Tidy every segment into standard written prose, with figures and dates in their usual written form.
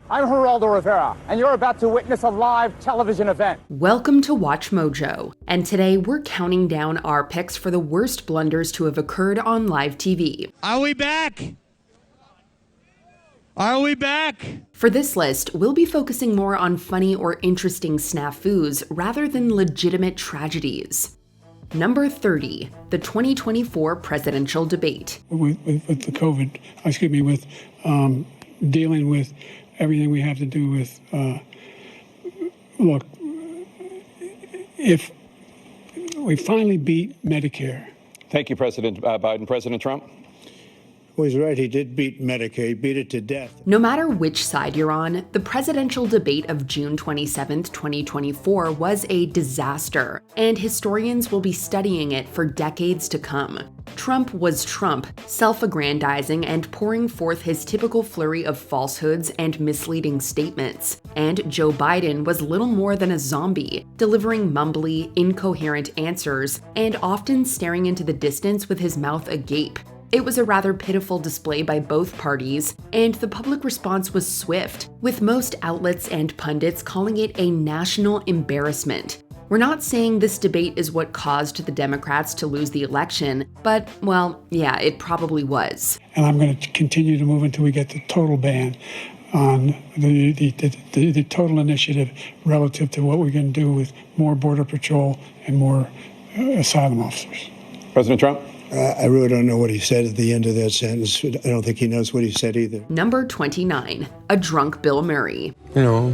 I'm Geraldo Rivera, and you're about to witness a live television event. Welcome to Watch Mojo, and today we're counting down our picks for the worst blunders to have occurred on live TV. Are we back? Are we back? For this list, we'll be focusing more on funny or interesting snafus rather than legitimate tragedies. Number 30, the 2024 presidential debate. With the COVID, with dealing with everything we have to do with, look, if we finally beat Medicare. Thank you, President Biden. President Trump? Well, he's right. He did beat Medicare. He beat it to death. No matter which side you're on, the presidential debate of June 27, 2024 was a disaster, and historians will be studying it for decades to come. Trump was Trump, self-aggrandizing and pouring forth his typical flurry of falsehoods and misleading statements. And Joe Biden was little more than a zombie, delivering mumbly, incoherent answers, and often staring into the distance with his mouth agape. It was a rather pitiful display by both parties, and the public response was swift, with most outlets and pundits calling it a national embarrassment. We're not saying this debate is what caused the Democrats to lose the election, but, well, yeah, it probably was. And I'm going to continue to move until we get the total ban on the total initiative relative to what we're going to do with more Border Patrol and more asylum officers. President Trump? I really don't know what he said at the end of that sentence. I don't think he knows what he said either. Number 29, a drunk Bill Murray. I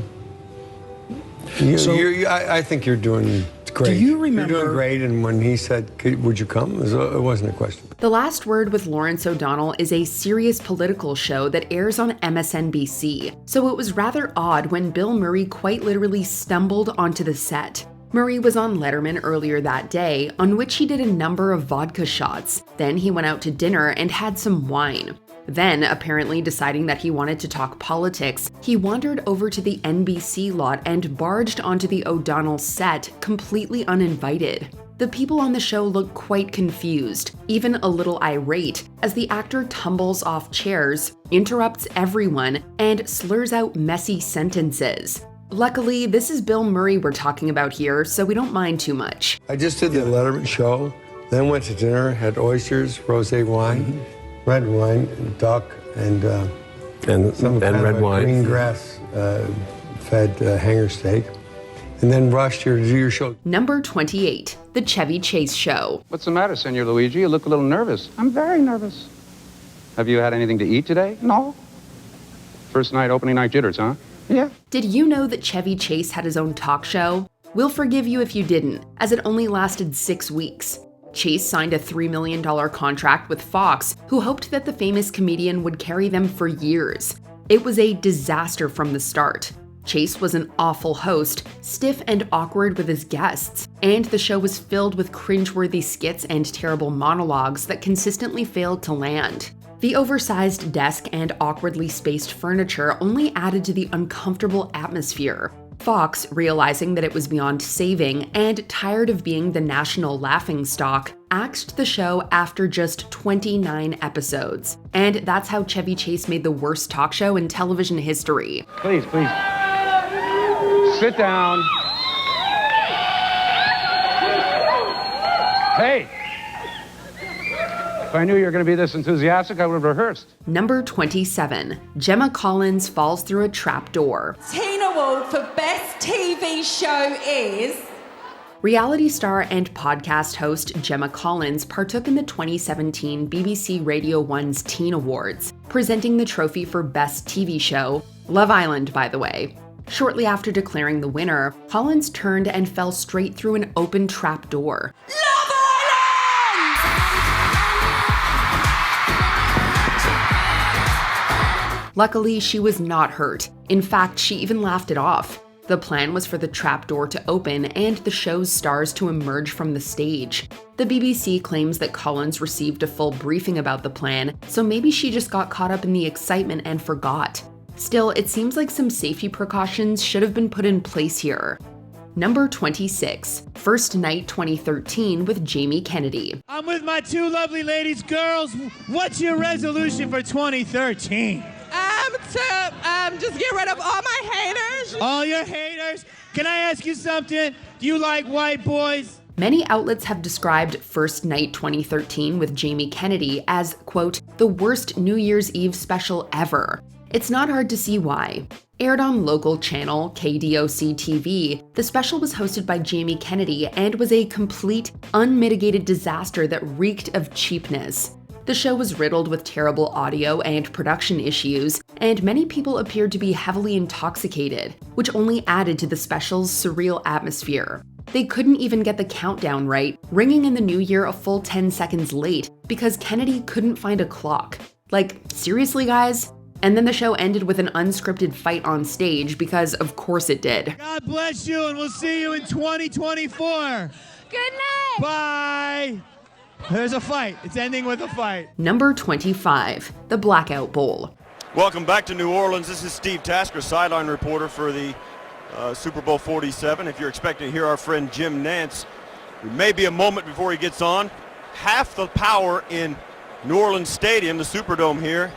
think you're doing great. Do you remember? You're doing great, and when he said, would you come? It wasn't a question. The Last Word with Lawrence O'Donnell is a serious political show that airs on MSNBC, so it was rather odd when Bill Murray quite literally stumbled onto the set. Murray was on Letterman earlier that day, on which he did a number of vodka shots. Then he went out to dinner and had some wine. Then, apparently deciding that he wanted to talk politics, he wandered over to the NBC lot and barged onto the O'Donnell set, completely uninvited. The people on the show look quite confused, even a little irate, as the actor tumbles off chairs, interrupts everyone, and slurs out messy sentences. Luckily, this is Bill Murray we're talking about here, so we don't mind too much. I just did the Letterman show, then went to dinner, had oysters, rosé wine, red wine, duck, and some kind red of wine. Green grass fed hanger steak, and then rushed here to do your show. Number 28, the Chevy Chase Show. What's the matter, Senor Luigi? You look a little nervous. I'm very nervous. Have you had anything to eat today? No. First night, opening night jitters, huh? Yeah. Did you know that Chevy Chase had his own talk show? We'll forgive you if you didn't, as it only lasted 6 weeks. Chase signed a $3 million contract with Fox, who hoped that the famous comedian would carry them for years. It was a disaster from the start. Chase was an awful host, stiff and awkward with his guests, and the show was filled with cringe-worthy skits and terrible monologues that consistently failed to land. The oversized desk and awkwardly spaced furniture only added to the uncomfortable atmosphere. Fox, realizing that it was beyond saving and tired of being the national laughingstock, axed the show after just 29 episodes. And that's how Chevy Chase made the worst talk show in television history. Please. Sit down. Hey! If I knew you were going to be this enthusiastic, I would have rehearsed. Number 27, Gemma Collins falls through a trapdoor. Teen Award for Best TV Show is... Reality star and podcast host Gemma Collins partook in the 2017 BBC Radio 1's Teen Awards, presenting the trophy for Best TV Show, Love Island, by the way. Shortly after declaring the winner, Collins turned and fell straight through an open trapdoor. Luckily, she was not hurt. In fact, she even laughed it off. The plan was for the trapdoor to open and the show's stars to emerge from the stage. The BBC claims that Collins received a full briefing about the plan, so maybe she just got caught up in the excitement and forgot. Still, it seems like some safety precautions should have been put in place here. Number 26, First Night 2013 with Jamie Kennedy. I'm with my two lovely ladies. Girls, what's your resolution for 2013? to just get rid of all my haters. All your haters? Can I ask you something? Do you like white boys? Many outlets have described First Night 2013 with Jamie Kennedy as, quote, the worst New Year's Eve special ever. It's not hard to see why. Aired on local channel KDOC TV, the special was hosted by Jamie Kennedy and was a complete, unmitigated disaster that reeked of cheapness. The show was riddled with terrible audio and production issues, and many people appeared to be heavily intoxicated, which only added to the special's surreal atmosphere. They couldn't even get the countdown right, ringing in the new year a full 10 seconds late because Kennedy couldn't find a clock. Like, seriously, guys? And then the show ended with an unscripted fight on stage because of course it did. God bless you, and we'll see you in 2024. Good night. Bye. There's a fight. It's ending with a fight. Number 25, the Blackout Bowl. Welcome back to New Orleans. This is Steve Tasker, sideline reporter for the Super Bowl 47. If you're expecting to hear our friend Jim Nance, it may be a moment before he gets on. Half the power in New Orleans Stadium, the Superdome here,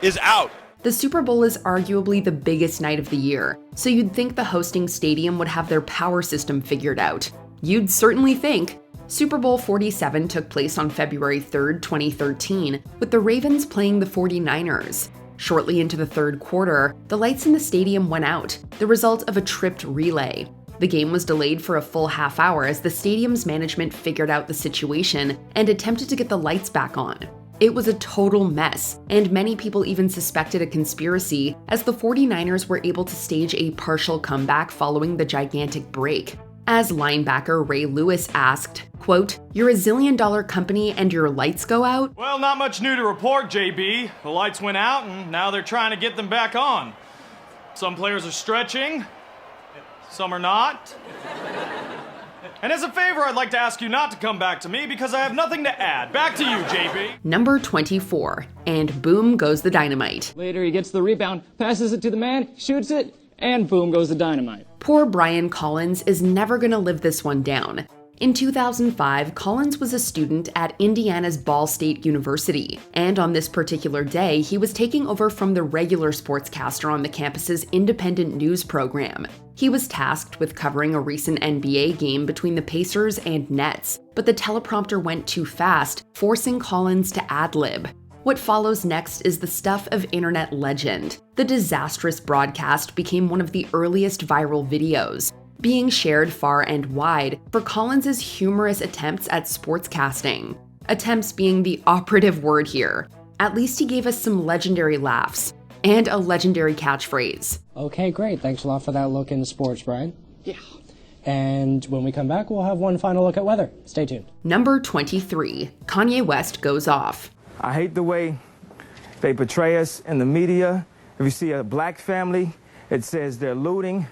is out. The Super Bowl is arguably the biggest night of the year, so you'd think the hosting stadium would have their power system figured out. You'd certainly think. Super Bowl 47 took place on February 3rd, 2013, with the Ravens playing the 49ers. Shortly into the third quarter, the lights in the stadium went out, the result of a tripped relay. The game was delayed for a full half hour as the stadium's management figured out the situation and attempted to get the lights back on. It was a total mess, and many people even suspected a conspiracy as the 49ers were able to stage a partial comeback following the gigantic break. As linebacker Ray Lewis asked, quote, "You're a zillion-dollar company and your lights go out?" Well, not much new to report, JB. The lights went out and now they're trying to get them back on. Some players are stretching, some are not. And as a favor, I'd like to ask you not to come back to me because I have nothing to add. Back to you, JB. Number 24, and boom goes the dynamite. Later, he gets the rebound, passes it to the man, shoots it, and boom goes the dynamite. Poor Brian Collins is never gonna live this one down. In 2005, Collins was a student at Indiana's Ball State University, and on this particular day, he was taking over from the regular sportscaster on the campus's independent news program. He was tasked with covering a recent NBA game between the Pacers and Nets, but the teleprompter went too fast, forcing Collins to ad-lib. What follows next is the stuff of internet legend. The disastrous broadcast became one of the earliest viral videos, being shared far and wide for Collins's humorous attempts at sportscasting. Attempts being the operative word here. At least he gave us some legendary laughs and a legendary catchphrase. Okay, great. Thanks a lot for that look into sports, Brian. Yeah. And when we come back, we'll have one final look at weather. Stay tuned. Number 23, Kanye West goes off. I hate the way they portray us in the media. If you see a black family, it says they're looting.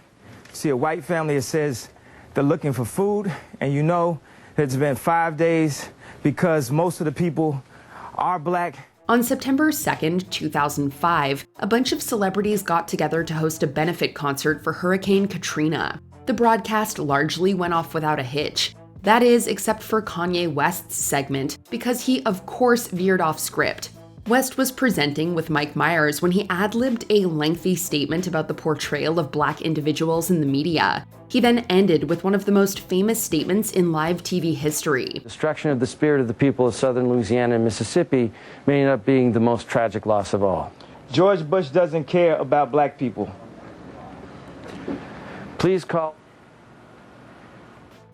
See a white family, it says they're looking for food. And you know it's been 5 days because most of the people are black. On September 2nd, 2005, a bunch of celebrities got together to host a benefit concert for Hurricane Katrina. The broadcast largely went off without a hitch. That is, except for Kanye West's segment, because he of course veered off script. West was presenting with Mike Myers when he ad-libbed a lengthy statement about the portrayal of black individuals in the media. He then ended with one of the most famous statements in live TV history. Destruction of the spirit of the people of southern Louisiana and Mississippi may end up being the most tragic loss of all. George Bush doesn't care about black people. Please call.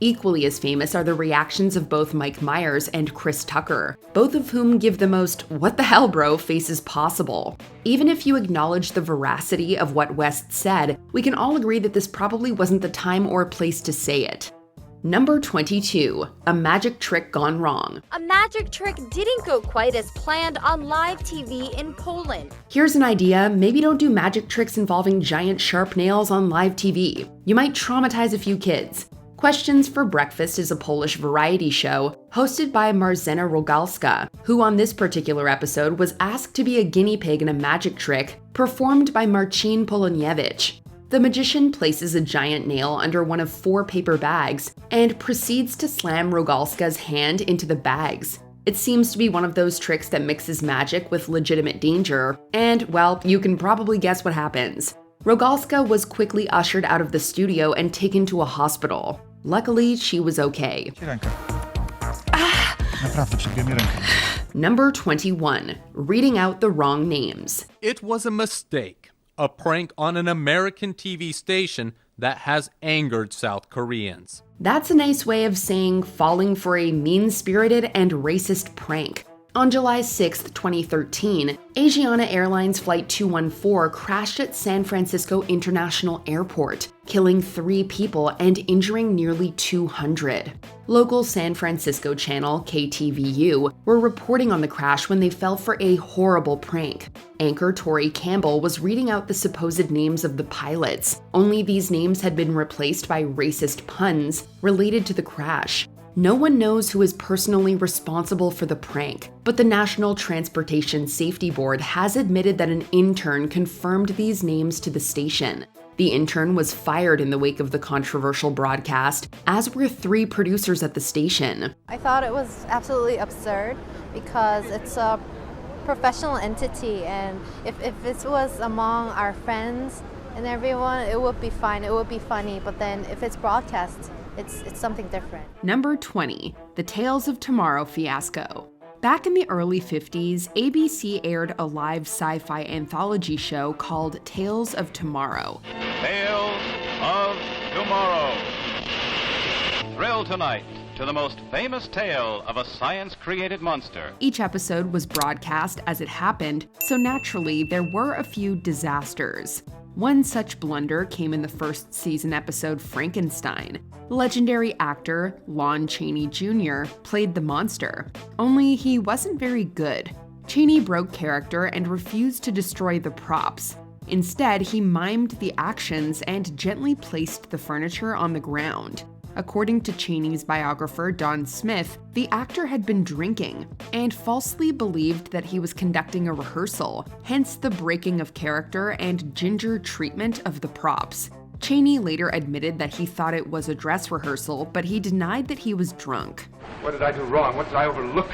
Equally as famous are the reactions of both Mike Myers and Chris Tucker, both of whom give the most "what the hell bro" faces possible. Even if you acknowledge the veracity of what West said, we can all agree that this probably wasn't the time or place to say it. Number 22, a magic trick gone wrong. A magic trick didn't go quite as planned on live TV in Poland. Here's an idea, maybe don't do magic tricks involving giant sharp nails on live TV. You might traumatize a few kids. Questions for Breakfast is a Polish variety show hosted by Marzena Rogalska, who on this particular episode was asked to be a guinea pig in a magic trick performed by Marcin Poloniewicz. The magician places a giant nail under one of 4 paper bags and proceeds to slam Rogalska's hand into the bags. It seems to be one of those tricks that mixes magic with legitimate danger, and, well, you can probably guess what happens. Rogalska was quickly ushered out of the studio and taken to a hospital. Luckily, she was okay. Number 21. Reading out the wrong names. It was a mistake. A prank on an American TV station that has angered South Koreans. That's a nice way of saying falling for a mean-spirited and racist prank. On July 6, 2013, Asiana Airlines Flight 214 crashed at San Francisco International Airport, killing 3 people and injuring nearly 200. Local San Francisco channel, KTVU, were reporting on the crash when they fell for a horrible prank. Anchor Tori Campbell was reading out the supposed names of the pilots, only these names had been replaced by racist puns related to the crash. No one knows who is personally responsible for the prank, but the National Transportation Safety Board has admitted that an intern confirmed these names to the station. The intern was fired in the wake of the controversial broadcast, as were 3 producers at the station. I thought it was absolutely absurd because it's a professional entity, and if this was among our friends and everyone, it would be fine, it would be funny, but then if it's broadcast, it's something different. Number 20. The Tales of Tomorrow fiasco. Back in the early 50s, ABC aired a live sci-fi anthology show called Tales of Tomorrow. Tales of Tomorrow. Thrill tonight to the most famous tale of a science-created monster. Each episode was broadcast as it happened, so naturally there were a few disasters. One such blunder came in the first season episode Frankenstein. Legendary actor Lon Chaney Jr. played the monster, only he wasn't very good. Chaney broke character and refused to destroy the props. Instead, he mimed the actions and gently placed the furniture on the ground. According to Chaney's biographer Don Smith, the actor had been drinking and falsely believed that he was conducting a rehearsal, hence the breaking of character and ginger treatment of the props. Chaney later admitted that he thought it was a dress rehearsal, but he denied that he was drunk. What did I do wrong? What did I overlook?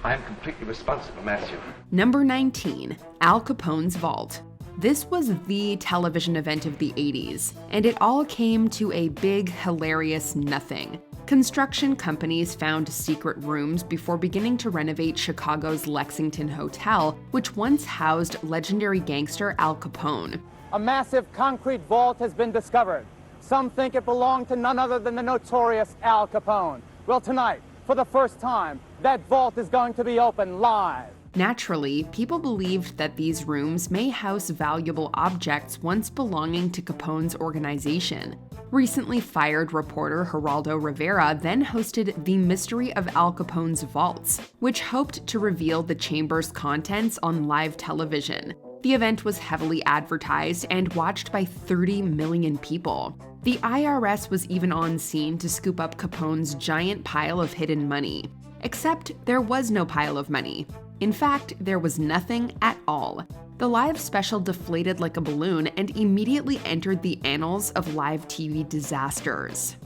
I'm completely responsible, Matthew. Number 19. Al Capone's Vault. This was the television event of the 80s, and it all came to a big, hilarious nothing. Construction companies found secret rooms before beginning to renovate Chicago's Lexington Hotel, which once housed legendary gangster Al Capone. A massive concrete vault has been discovered. Some think it belonged to none other than the notorious Al Capone. Well, tonight, for the first time, that vault is going to be open live. Naturally, people believed that these rooms may house valuable objects once belonging to Capone's organization. Recently fired reporter Geraldo Rivera then hosted The Mystery of Al Capone's Vaults, which hoped to reveal the chamber's contents on live television. The event was heavily advertised and watched by 30 million people. The IRS was even on scene to scoop up Capone's giant pile of hidden money. Except there was no pile of money. In fact, there was nothing at all. The live special deflated like a balloon and immediately entered the annals of live TV disasters.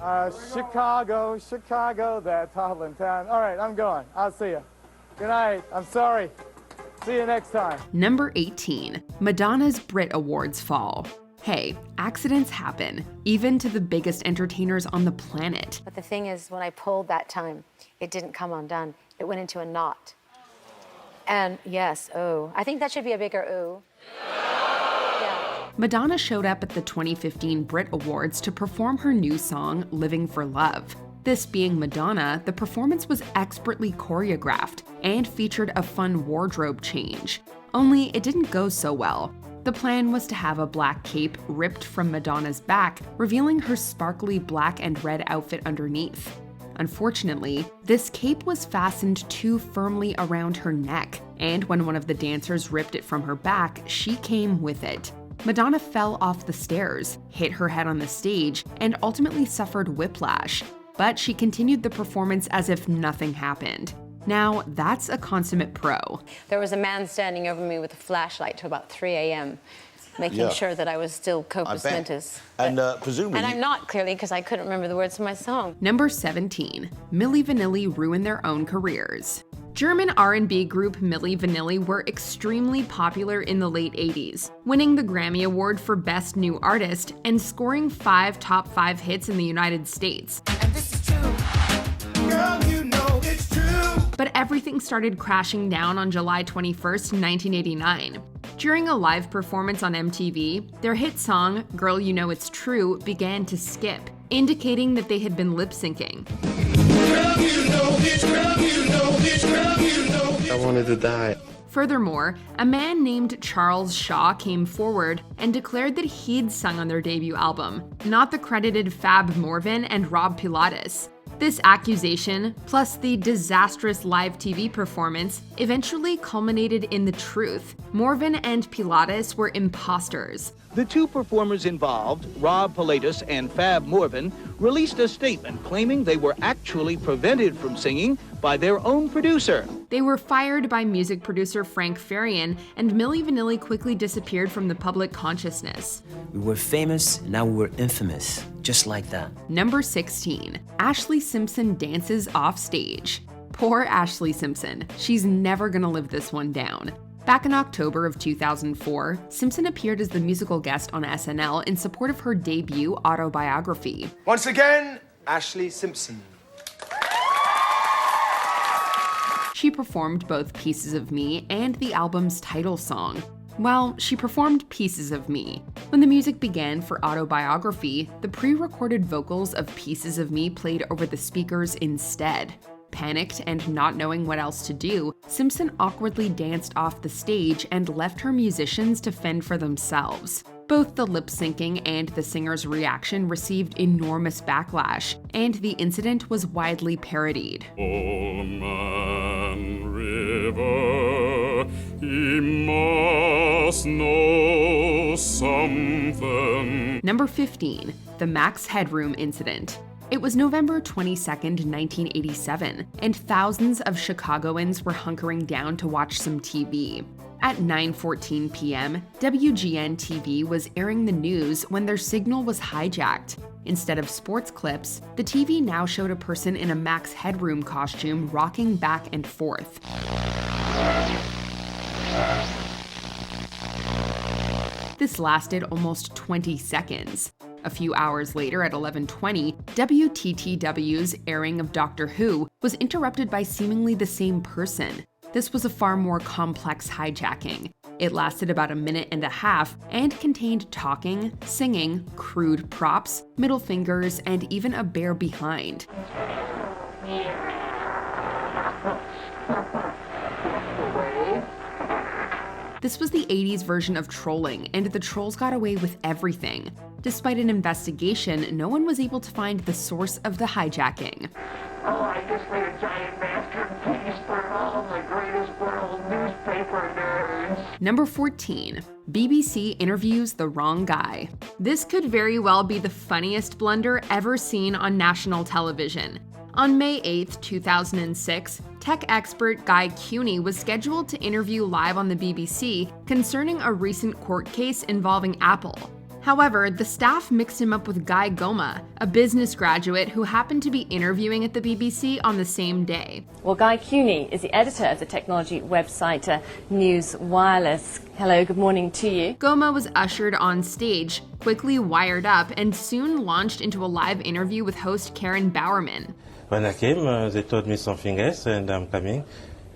Chicago, that toddling town. All right, I'm going. I'll see you. Good night. I'm sorry. See you next time. Number 18. Madonna's Brit Awards fall. Hey, accidents happen, even to the biggest entertainers on the planet. But the thing is, when I pulled that time, it didn't come undone. It went into a knot. And yes, ooh. I think that should be a bigger ooh. Yeah. Madonna showed up at the 2015 Brit Awards to perform her new song, Living for Love. This being Madonna, the performance was expertly choreographed and featured a fun wardrobe change. Only it didn't go so well. The plan was to have a black cape ripped from Madonna's back, revealing her sparkly black and red outfit underneath. Unfortunately, this cape was fastened too firmly around her neck, and when one of the dancers ripped it from her back, she came with it. Madonna fell off the stairs, hit her head on the stage, and ultimately suffered whiplash, but she continued the performance as if nothing happened. Now, that's a consummate pro. There was a man standing over me with a flashlight till about 3 a.m. making sure that I was still Copus Mentis. And presumably... And I'm not, clearly, because I couldn't remember the words to my song. Number 17. Milli Vanilli ruined their own careers. German R&B group Milli Vanilli were extremely popular in the late 80s, winning the Grammy Award for Best New Artist and scoring 5 top 5 hits in the United States. And this is true. Girl, you know it's true. But everything started crashing down on July 21st, 1989. During a live performance on MTV, their hit song, Girl You Know It's True, began to skip, indicating that they had been lip-syncing. Girl, you know it's, girl, you know it's, girl, you know it's. I wanted to die. Furthermore, a man named Charles Shaw came forward and declared that he'd sung on their debut album, not the credited Fab Morvan and Rob Pilatus. This accusation, plus the disastrous live TV performance, eventually culminated in the truth. Morvan and Pilatus were imposters. The two performers involved, Rob Pilatus and Fab Morvan, released a statement claiming they were actually prevented from singing by their own producer. They were fired by music producer Frank Farian, and Milli Vanilli quickly disappeared from the public consciousness. We were famous, now we're infamous. Just like that. Number 16. Ashlee Simpson dances off stage. Poor Ashlee Simpson. She's never gonna live this one down. Back in October of 2004, Simpson appeared as the musical guest on SNL in support of her debut autobiography. Once again, Ashlee Simpson. She performed both Pieces of Me and the album's title song. Well, she performed Pieces of Me. When the music began for Autobiography, the pre-recorded vocals of Pieces of Me played over the speakers instead. Panicked and not knowing what else to do, Simpson awkwardly danced off the stage and left her musicians to fend for themselves. Both the lip-syncing and the singer's reaction received enormous backlash, and the incident was widely parodied. Old man River, he must know something. Number 15. The Max Headroom Incident. It was November 22nd, 1987, and thousands of Chicagoans were hunkering down to watch some TV. At 9:14 p.m., WGN-TV was airing the news when their signal was hijacked. Instead of sports clips, the TV now showed a person in a Max Headroom costume rocking back and forth. This lasted almost 20 seconds. A few hours later at 11:20, WTTW's airing of Doctor Who was interrupted by seemingly the same person. This was a far more complex hijacking. It lasted about a minute and a half and contained talking, singing, crude props, middle fingers, and even a bare behind. This was the 80s version of trolling, and the trolls got away with everything. Despite an investigation, no one was able to find the source of the hijacking. Oh, I just made a giant masterpiece for all the greatest world newspaper nerds. Number 14. BBC interviews the wrong guy. This could very well be the funniest blunder ever seen on national television. On May 8, 2006, tech expert Guy Cuny was scheduled to interview live on the BBC concerning a recent court case involving Apple. However, the staff mixed him up with Guy Goma, a business graduate who happened to be interviewing at the BBC on the same day. Well, Guy Cuny is the editor of the technology website News Wireless. Hello, good morning to you. Goma was ushered on stage, quickly wired up, and soon launched into a live interview with host Karen Bowerman. When I came, they told me something else, and I'm coming.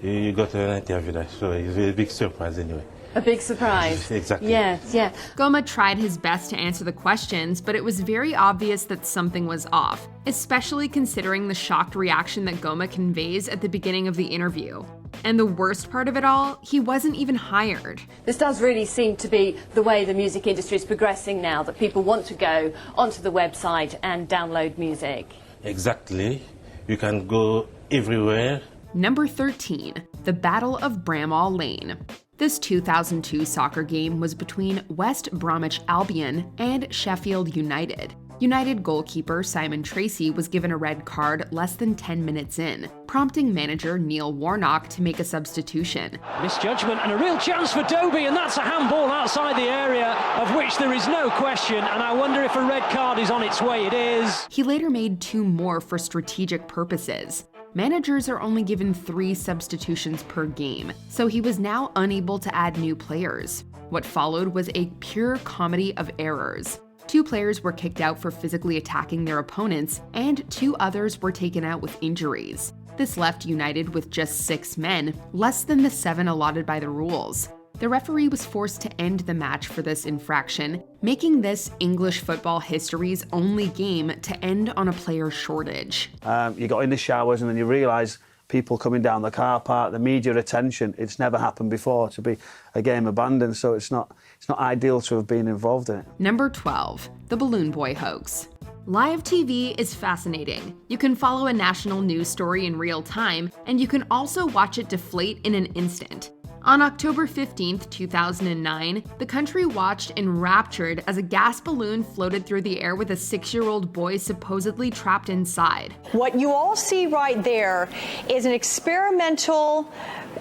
You got an interview, so it's a big surprise anyway. A big surprise. Exactly. Yes, yeah. Goma tried his best to answer the questions, but it was very obvious that something was off, especially considering the shocked reaction that Goma conveys at the beginning of the interview. And the worst part of it all, he wasn't even hired. This does really seem to be the way the music industry is progressing now, that people want to go onto the website and download music. Exactly. You can go everywhere. Number 13. The Battle of Bramall Lane. This 2002 soccer game was between West Bromwich Albion and Sheffield United. United goalkeeper Simon Tracy was given a red card less than 10 minutes in, prompting manager Neil Warnock to make a substitution. Misjudgment and a real chance for Dobie, and that's a handball outside the area, of which there is no question, and I wonder if a red card is on its way. It is. He later made 2 more for strategic purposes. Managers are only given 3 substitutions per game, so he was now unable to add new players. What followed was a pure comedy of errors. 2 players were kicked out for physically attacking their opponents, and 2 others were taken out with injuries. This left United with just 6 men, less than the 7 allotted by the rules. The referee was forced to end the match for this infraction, making this English football history's only game to end on a player shortage. You got in the showers and then you realise people coming down the car park, the media attention. It's never happened before to be a game abandoned, so it's not ideal to have been involved in it. Number 12, the Balloon Boy hoax. Live TV is fascinating. You can follow a national news story in real time, and you can also watch it deflate in an instant. On October 15, 2009, the country watched enraptured as a gas balloon floated through the air with a 6-year-old boy supposedly trapped inside. What you all see right there is an experimental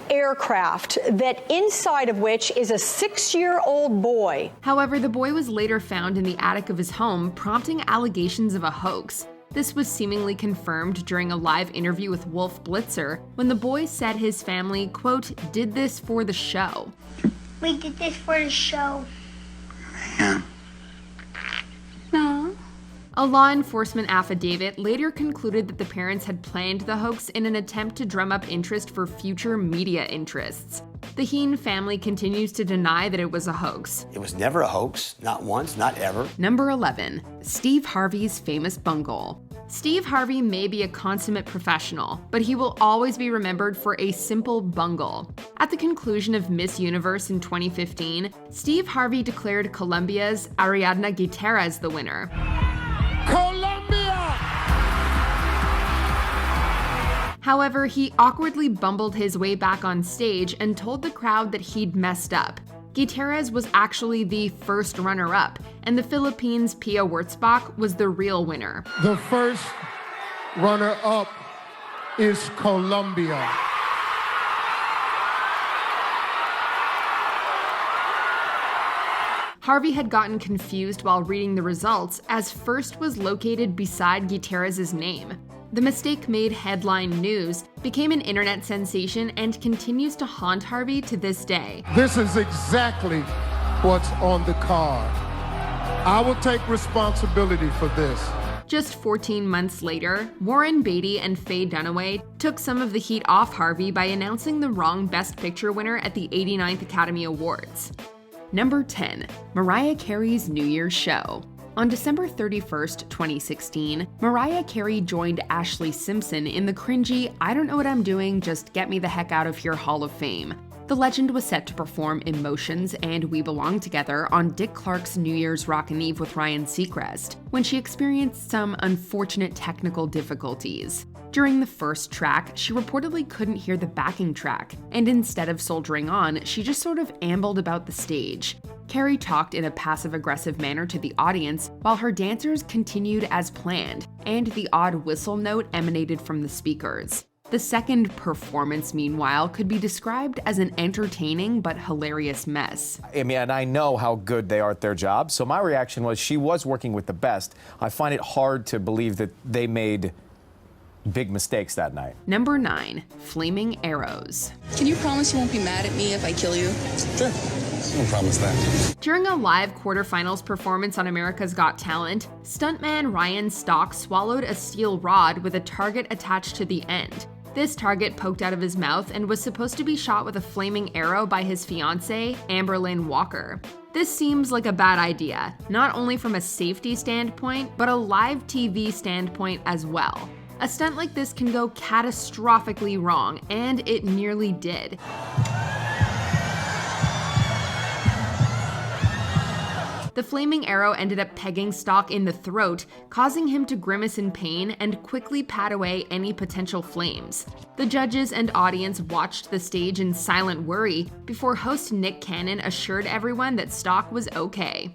aircraft that inside of which is a 6-year-old boy. However, the boy was later found in the attic of his home, prompting allegations of a hoax. This was seemingly confirmed during a live interview with Wolf Blitzer when the boy said his family, quote, did this for the show. We did this for the show. Yeah. No. A law enforcement affidavit later concluded that the parents had planned the hoax in an attempt to drum up interest for future media interests. The Heen family continues to deny that it was a hoax. It was never a hoax, not once, not ever. Number 11, Steve Harvey's famous bungle. Steve Harvey may be a consummate professional, but he will always be remembered for a simple bungle. At the conclusion of Miss Universe in 2015, Steve Harvey declared Colombia's Ariadna Gutierrez the winner. However, he awkwardly bumbled his way back on stage and told the crowd that he'd messed up. Gutierrez was actually the first runner-up, and the Philippines' Pia Wurtzbach was the real winner. The first runner-up is Colombia. Harvey had gotten confused while reading the results, as first was located beside Gutierrez's name. The mistake made headline news, became an internet sensation, and continues to haunt Harvey to this day. This is exactly what's on the card. I will take responsibility for this. Just 14 months later, Warren Beatty and Faye Dunaway took some of the heat off Harvey by announcing the wrong Best Picture winner at the 89th Academy Awards. Number 10, Mariah Carey's New Year's Show. On December 31st, 2016, Mariah Carey joined Ashlee Simpson in the cringy I don't know what I'm doing, just get me the heck out of here Hall of Fame. The legend was set to perform Emotions and We Belong Together on Dick Clark's New Year's Rockin' Eve with Ryan Seacrest, when she experienced some unfortunate technical difficulties. During the first track, she reportedly couldn't hear the backing track, and instead of soldiering on, she just sort of ambled about the stage. Carey talked in a passive-aggressive manner to the audience, while her dancers continued as planned, and the odd whistle note emanated from the speakers. The second performance, meanwhile, could be described as an entertaining but hilarious mess. I mean, and I know how good they are at their job, so my reaction was she was working with the best. I find it hard to believe that they made big mistakes that night. Number 9, Flaming Arrows. Can you promise you won't be mad at me if I kill you? Sure. No promise that. During a live quarterfinals performance on America's Got Talent, stuntman Ryan Stock swallowed a steel rod with a target attached to the end. This target poked out of his mouth and was supposed to be shot with a flaming arrow by his fiancée, Amberlynn Walker. This seems like a bad idea, not only from a safety standpoint, but a live TV standpoint as well. A stunt like this can go catastrophically wrong, and it nearly did. The flaming arrow ended up pegging Stock in the throat, causing him to grimace in pain and quickly pat away any potential flames. The judges and audience watched the stage in silent worry before host Nick Cannon assured everyone that Stock was okay.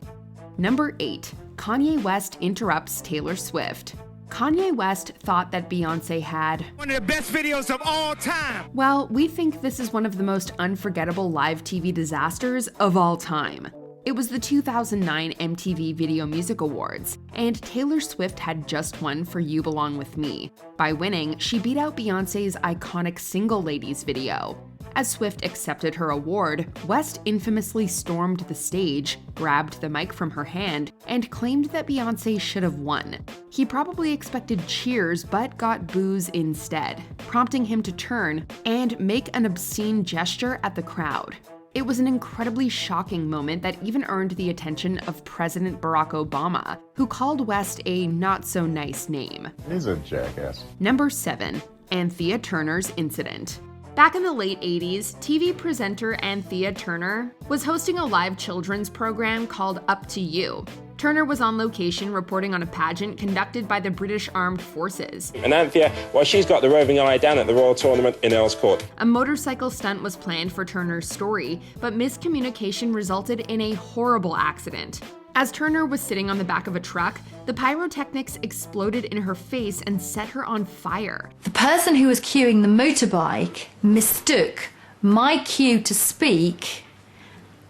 Number 8, Kanye West interrupts Taylor Swift. Kanye West thought that Beyoncé had one of the best videos of all time. Well, we think this is one of the most unforgettable live TV disasters of all time. It was the 2009 MTV Video Music Awards, and Taylor Swift had just won for You Belong With Me. By winning, she beat out Beyoncé's iconic Single Ladies video. As Swift accepted her award, West infamously stormed the stage, grabbed the mic from her hand, and claimed that Beyoncé should have won. He probably expected cheers but got boos instead, prompting him to turn and make an obscene gesture at the crowd. It was an incredibly shocking moment that even earned the attention of President Barack Obama, who called West a not-so-nice name. He's a jackass. Number 7. Anthea Turner's Incident. Back in the late 80s, TV presenter Anthea Turner was hosting a live children's program called Up to You. Turner was on location reporting on a pageant conducted by the British Armed Forces. And Anthea, well, she's got the roving eye down at the Royal Tournament in Earl's Court. A motorcycle stunt was planned for Turner's story, but miscommunication resulted in a horrible accident. As Turner was sitting on the back of a truck, the pyrotechnics exploded in her face and set her on fire. The person who was cueing the motorbike mistook my cue to speak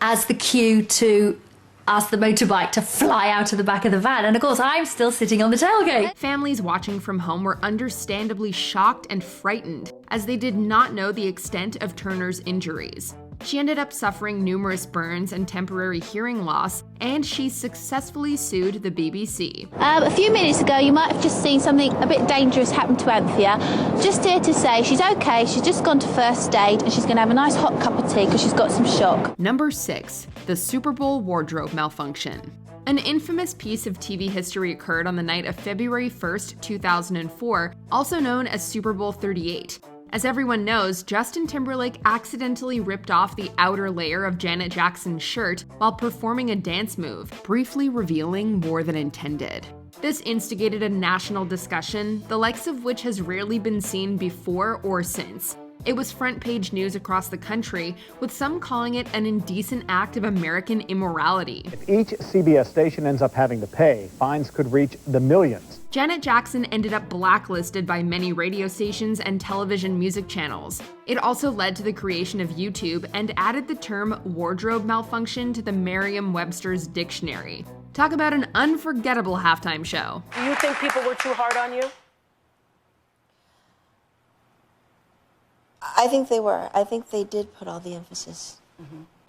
as the cue to ask the motorbike to fly out of the back of the van, and of course I'm still sitting on the tailgate. Families watching from home were understandably shocked and frightened, as they did not know the extent of Turner's injuries. She ended up suffering numerous burns and temporary hearing loss, and she successfully sued the BBC. A few minutes ago, you might have just seen something a bit dangerous happen to Anthea. Just here to say she's okay, she's just gone to first aid, and she's going to have a nice hot cup of tea because she's got some shock. Number 6. The Super Bowl wardrobe malfunction. An infamous piece of TV history occurred on the night of February 1st, 2004, also known as Super Bowl 38. As everyone knows, Justin Timberlake accidentally ripped off the outer layer of Janet Jackson's shirt while performing a dance move, briefly revealing more than intended. This instigated a national discussion, the likes of which has rarely been seen before or since. It was front-page news across the country, with some calling it an indecent act of American immorality. If each CBS station ends up having to pay, fines could reach the millions. Janet Jackson ended up blacklisted by many radio stations and television music channels. It also led to the creation of YouTube and added the term wardrobe malfunction to the Merriam-Webster's dictionary. Talk about an unforgettable halftime show. Do you think people were too hard on you? I think they were. I think they did put all the emphasis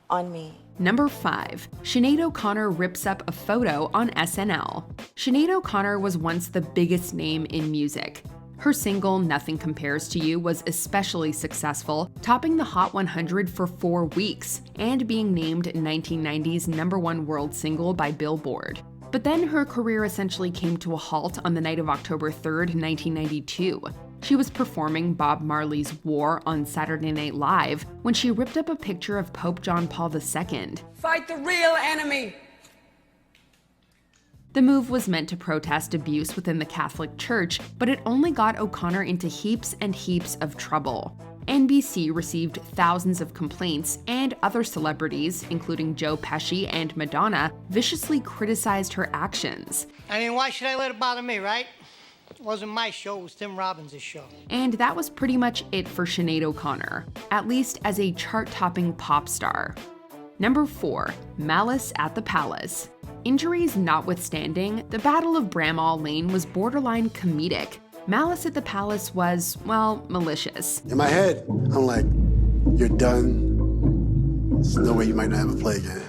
on me. Number 5. Sinéad O'Connor rips up a photo on SNL. Sinéad O'Connor was once the biggest name in music. Her single, Nothing Compares to You, was especially successful, topping the Hot 100 for 4 weeks, and being named 1990's #1 world single by Billboard. But then her career essentially came to a halt on the night of October 3rd, 1992. She was performing Bob Marley's War on Saturday Night Live when she ripped up a picture of Pope John Paul II. Fight the real enemy! The move was meant to protest abuse within the Catholic Church, but it only got O'Connor into heaps and heaps of trouble. NBC received thousands of complaints, and other celebrities, including Joe Pesci and Madonna, viciously criticized her actions. I mean, why should I let it bother me, right? It wasn't my show, it was Tim Robbins' show. And that was pretty much it for Sinéad O'Connor, at least as a chart-topping pop star. Number 4. Malice at the Palace. Injuries notwithstanding, the Battle of Bramall Lane was borderline comedic. Malice at the Palace was, well, malicious. In my head, I'm like, you're done. There's no way you might not ever play again.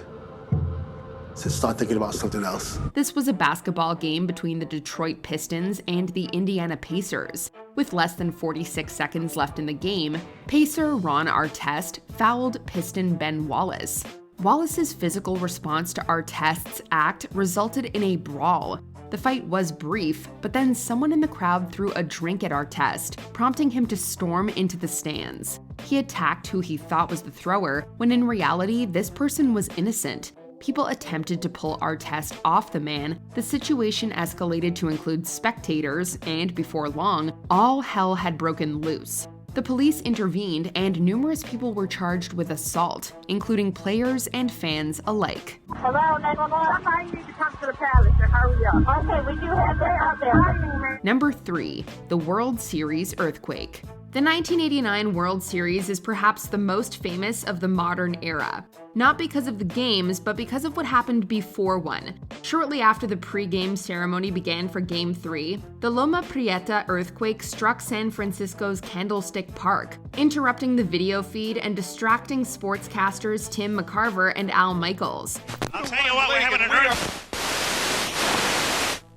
So start thinking about something else. This was a basketball game between the Detroit Pistons and the Indiana Pacers. With less than 46 seconds left in the game, Pacer Ron Artest fouled Piston Ben Wallace. Wallace's physical response to Artest's act resulted in a brawl. The fight was brief, but then someone in the crowd threw a drink at Artest, prompting him to storm into the stands. He attacked who he thought was the thrower, when in reality, this person was innocent. People attempted to pull Artest off the man. The situation escalated to include spectators, and before long, all hell had broken loose. The police intervened and numerous people were charged with assault, including players and fans alike. Hello, 911. I need to come to the palace and hurry up. Okay, we do have that out there. Number 3, the World Series earthquake. The 1989 World Series is perhaps the most famous of the modern era. Not because of the games, but because of what happened before one. Shortly after the pre-game ceremony began for Game 3, the Loma Prieta earthquake struck San Francisco's Candlestick Park, interrupting the video feed and distracting sportscasters Tim McCarver and Al Michaels. I'll tell you what, we're having an earthquake.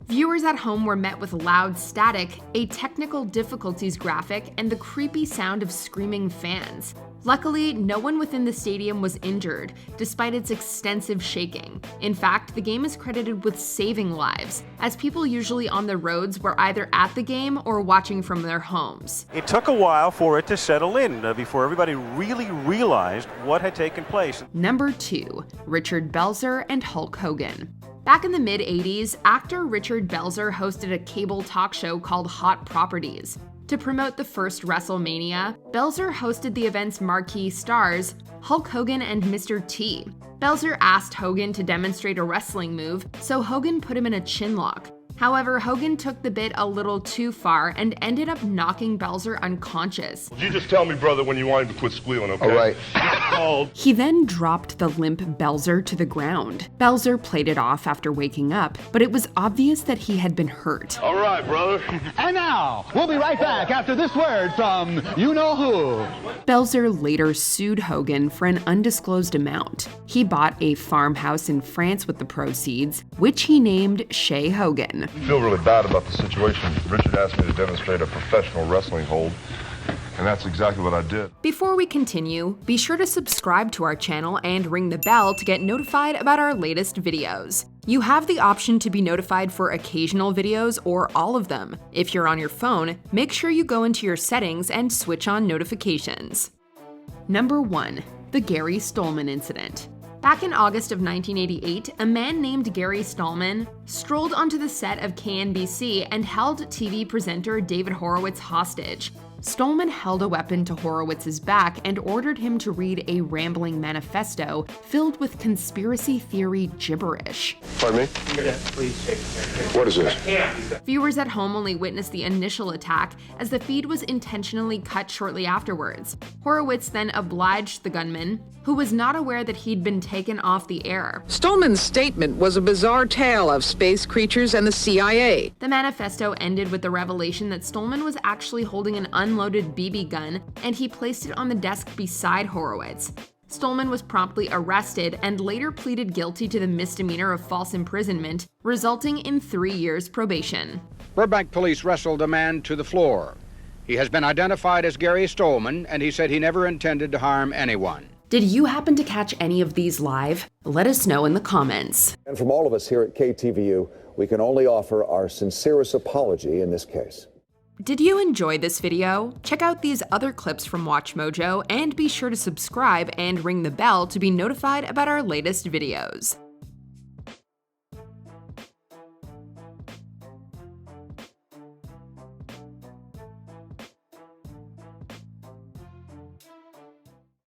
Viewers at home were met with loud static, a technical difficulties graphic, and the creepy sound of screaming fans. Luckily, no one within the stadium was injured, despite its extensive shaking. In fact, the game is credited with saving lives, as people usually on the roads were either at the game or watching from their homes. It took a while for it to settle in before everybody really realized what had taken place. Number 2, Richard Belzer and Hulk Hogan. Back in the mid-'80s, actor Richard Belzer hosted a cable talk show called Hot Properties. To promote the first WrestleMania, Belzer hosted the event's marquee stars, Hulk Hogan and Mr. T. Belzer asked Hogan to demonstrate a wrestling move, so Hogan put him in a chinlock. However, Hogan took the bit a little too far and ended up knocking Belzer unconscious. You just tell me, brother, when you want him to quit squealing, okay? All right. He then dropped the limp Belzer to the ground. Belzer played it off after waking up, but it was obvious that he had been hurt. All right, brother. And now, we'll be right back after this word from you-know-who. Belzer later sued Hogan for an undisclosed amount. He bought a farmhouse in France with the proceeds, which he named Shea Hogan. I feel really bad about the situation. Richard asked me to demonstrate a professional wrestling hold, and that's exactly what I did. Before we continue, be sure to subscribe to our channel and ring the bell to get notified about our latest videos. You have the option to be notified for occasional videos or all of them. If you're on your phone, make sure you go into your settings and switch on notifications. Number 1, the Gary Stolman incident. Back in August of 1988, a man named Gary Stallman strolled onto the set of KNBC and held TV presenter David Horowitz hostage. Stallman held a weapon to Horowitz's back and ordered him to read a rambling manifesto filled with conspiracy theory gibberish. Pardon me? What is this? Viewers at home only witnessed the initial attack, as the feed was intentionally cut shortly afterwards. Horowitz then obliged the gunman, who was not aware that he'd been taken off the air. Stallman's statement was a bizarre tale of space creatures and the CIA. The manifesto ended with the revelation that Stallman was actually holding an unloaded BB gun, and he placed it on the desk beside Horowitz. Stallman was promptly arrested and later pleaded guilty to the misdemeanor of false imprisonment, resulting in 3 years probation. Burbank police wrestled a man to the floor. He has been identified as Gary Stallman, and he said he never intended to harm anyone. Did you happen to catch any of these live? Let us know in the comments. And from all of us here at KTVU, we can only offer our sincerest apology in this case. Did you enjoy this video? Check out these other clips from Watch Mojo and be sure to subscribe and ring the bell to be notified about our latest videos.